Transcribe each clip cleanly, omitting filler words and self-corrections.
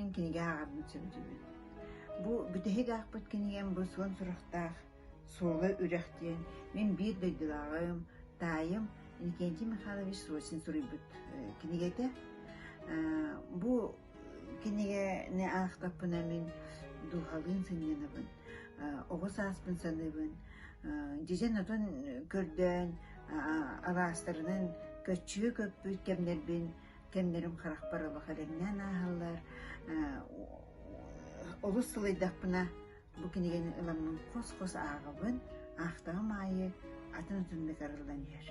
Атын киниге ағарын сөбдүбүн. Бу бүтеһиг ақпыт киниген бу суон сурахтаах суола үрехтен мен бир дойдулағым, тайым Иннокентий Михайлович Сосин сурыйбыт кинигете. Бу киниге не ақтаппына мен духалын сынненабын, оғыз аспын саныбын, жежен отын көрден аластарының көтчүү көппүт кемнербин, кемнерім қарақ баралық әлемнен ағалар, олыс сылайдақпына бу киниген ыламның қос-қос ағыбын, ақтағым айы атын ұтынды қарылан ер.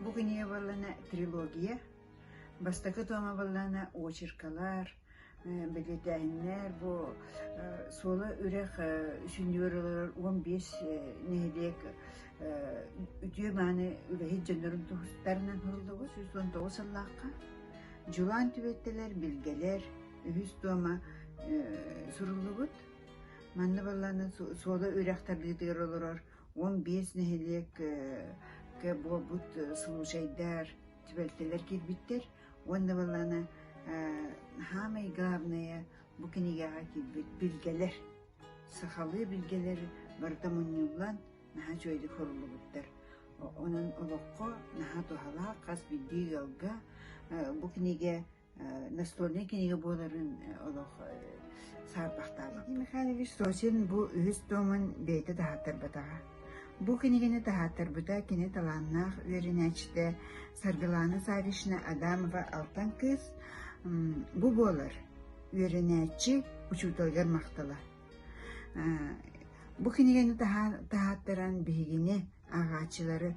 Бу киниге балана трилогия, бастакы тома балана очеркалар, билетәһиннәр, бу сола үрәх сүннөрөлөр 15 нәһилек үтү маны үлеһи җөннөрүн тухтарынан хурулдыгы 119 сыллакка жулан түбеттелер билгелер үһүс тома суруллугут манны балланы сола үрәхтар дигер олорор 15 нәһилек ке бу бут сылушайдар түбеттелер кирбиттер онда балланы Хамай главное бу кинигага килбит билгелер. Сахалы билгелер барда муннюллан наха жойды хорулугуттар. Онун олокко наха тухала кас билди алга бу киниге настольный киниге боларын олох сарбактабы. Михайлович Сосин бу үз томун бейте тахаттар батага. Бу кинигени тахаттар бута кини таланнах веринечте Саргыланы Савишна Адамова алтан кыз бу болар үйренәчи учуталгар мактала. Бу кинигени тахаттаран бигине агачылары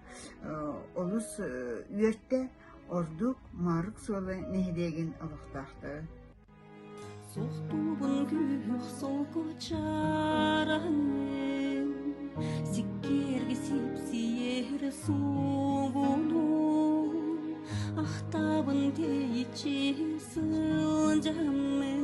олус үйөртте ордук марык солы нехидеген олуктақты. Соқтубун күйік солку чаранын сиккерге сипсиер сугуну ақтабын тейчи сылжамын